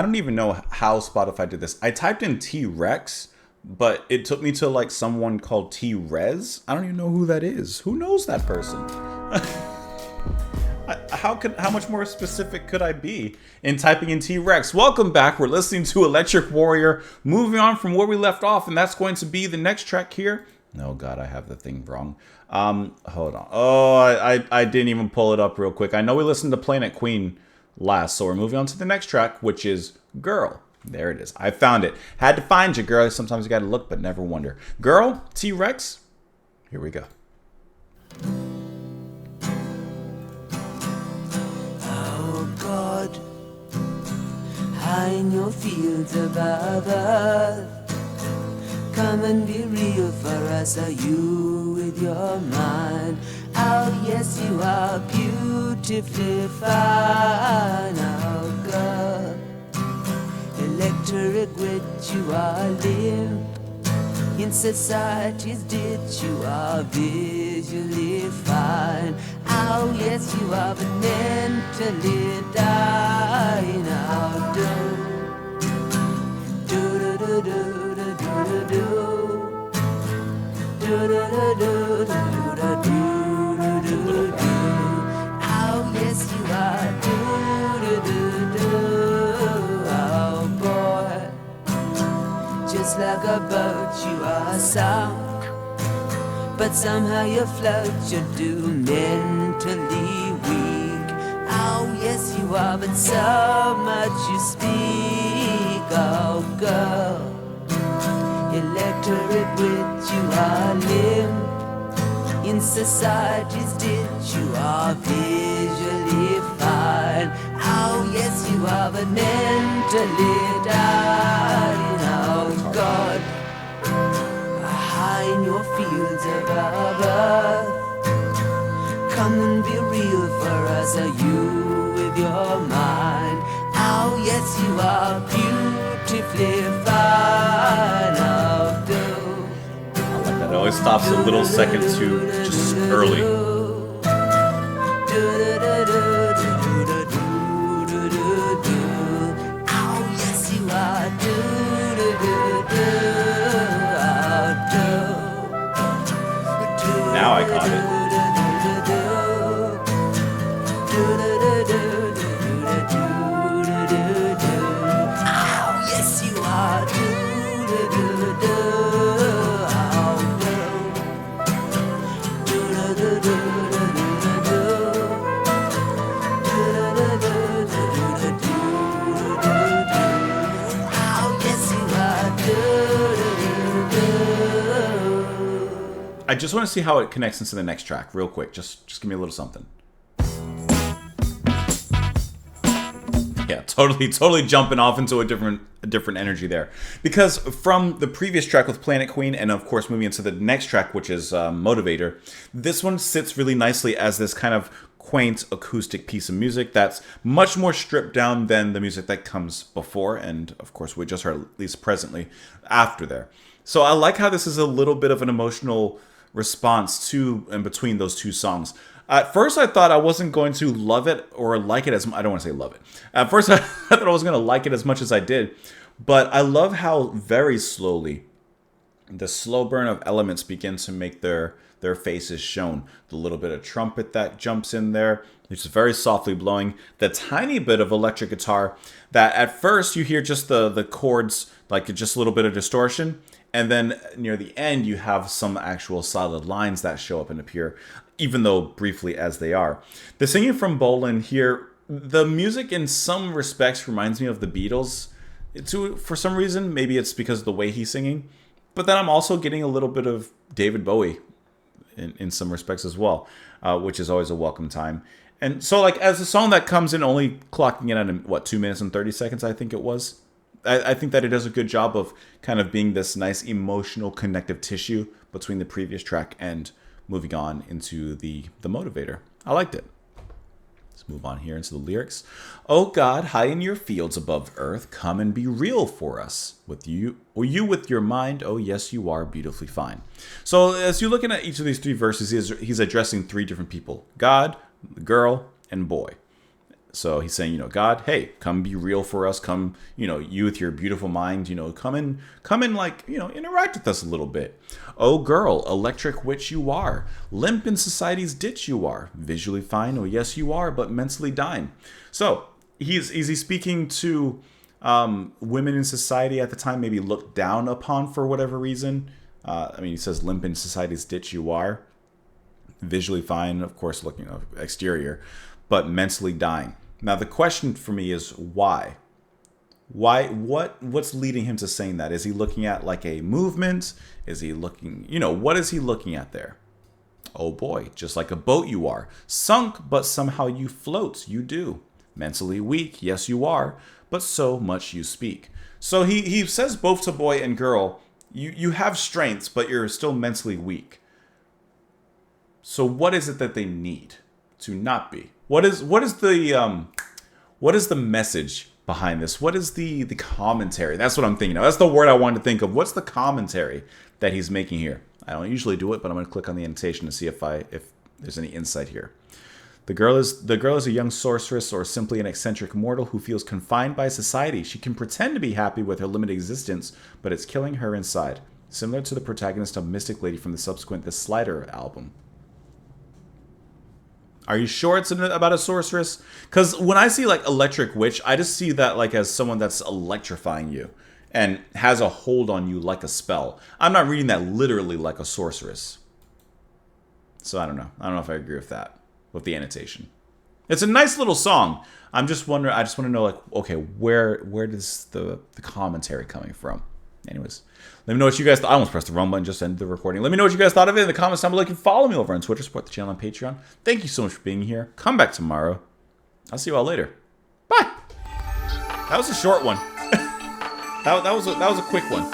I don't even know how Spotify did this. I typed in T Rex, but it took me to like someone called T Rez. I don't even know who that is. Who knows that person? How much more specific could I be in typing in T Rex? Welcome back. We're listening to Electric Warrior. Moving on from where we left off, and that's going to be the next track here. Oh God, I have the thing wrong. Hold on. Oh, I didn't even pull it up real quick. I know we listened to Planet Queen last, so we're moving on to the next track, which is Girl. There it is. I found it. Had to find you, girl. Sometimes you gotta look, but never wonder. Girl, T Rex. Here we go. Oh God, high in your fields above earth, come and be real for us. Are you with your mind? Oh yes, you are beautifully fine. Oh God, electric wit, you are limp. In society's ditch, you are visually fine. Oh yes, you are, but mentally dying. Oh do do do do do do do do do do do do do do. Oh yes, you are. Do do do do. Oh boy, just like a boat you are sunk, but somehow you float. You're too mentally weak. Oh yes, you are, but so much you speak. Oh girl, electric wit, you are limp. In society's ditch, you are visually fine. Oh yes, you are, but mentally dying. Oh God, high in your fields above earth, come and be real for us. Are you with your mind? Oh yes, you are beautifully fine. Oh do. I like that. It always stops a little second too, just early. Oh yes, you are. Now I caught it. Oh yes, you are. I just want to see how it connects into the next track, real quick. Just give me a little something. Yeah, totally jumping off into a different energy there. Because from the previous track with Planet Queen, and of course moving into the next track, which is Motivator, this one sits really nicely as this kind of quaint acoustic piece of music that's much more stripped down than the music that comes before, and of course we just heard, at least presently, after there. So I like how this is a little bit of an emotional response to and between those two songs. At first, I thought I wasn't going to love it or like it as I don't want to say love it. At first, I thought I was going to like it as much as I did, but I love how very slowly the slow burn of elements begin to make their faces shown. The little bit of trumpet that jumps in there, it's very softly blowing. The tiny bit of electric guitar that at first you hear just the chords, like just a little bit of distortion. And then near the end, you have some actual solid lines that show up and appear, even though briefly as they are. The singing from Bolan here, the music in some respects reminds me of the Beatles. For some reason, maybe it's because of the way he's singing. But then I'm also getting a little bit of David Bowie in some respects as well, which is always a welcome time. And so, like, as a song that comes in only clocking in at, 2 minutes and 30 seconds, I think it was. I think that it does a good job of kind of being this nice emotional connective tissue between the previous track and moving on into the Motivator. I liked it. Let's move on here into the lyrics. Oh God, high in your fields above earth, come and be real for us. With you, or you with your mind, oh yes, you are beautifully fine. So as you're looking at each of these three verses, he's addressing three different people: God, the girl, and boy. So he's saying, God, hey, come be real for us. Come, you with your beautiful mind, come in, like, interact with us a little bit. Oh, girl, electric witch you are. Limp in society's ditch you are. Visually fine, oh yes you are, but mentally dying. So is he speaking to women in society at the time, maybe looked down upon for whatever reason? He says, limp in society's ditch you are. Visually fine, of course, looking exterior, but mentally dying. Now, the question for me is why? What's leading him to saying that? Is he looking at like a movement? Is he looking, what is he looking at there? Oh boy, just like a boat you are. Sunk, but somehow you float, you do. Mentally weak, yes you are, but so much you speak. So he says both to boy and girl, you have strengths, but you're still mentally weak. So what is it that they need to not be? What is the message behind this? What is the commentary? That's what I'm thinking of. That's the word I wanted to think of. What's the commentary that he's making here? I don't usually do it, but I'm going to click on the annotation to see if there's any insight here. The girl is a young sorceress or simply an eccentric mortal who feels confined by society. She can pretend to be happy with her limited existence, but it's killing her inside. Similar to the protagonist of Mystic Lady from the subsequent The Slider album. Are you sure it's about a sorceress? Because when I see like electric witch, I just see that like as someone that's electrifying you and has a hold on you like a spell. I'm not reading that literally like a sorceress. So I don't know. I don't know if I agree with that, with the annotation. It's a nice little song. I just want to know, like, okay, where does the commentary coming from? Anyways, let me know what you guys thought. I almost pressed the wrong button, just ended the recording. Let me know what you guys thought of it in the comments down below. You can follow me over on Twitter, support the channel on Patreon. Thank you so much for being here. Come back tomorrow. I'll see you all later. Bye. That was a short one. that was a quick one.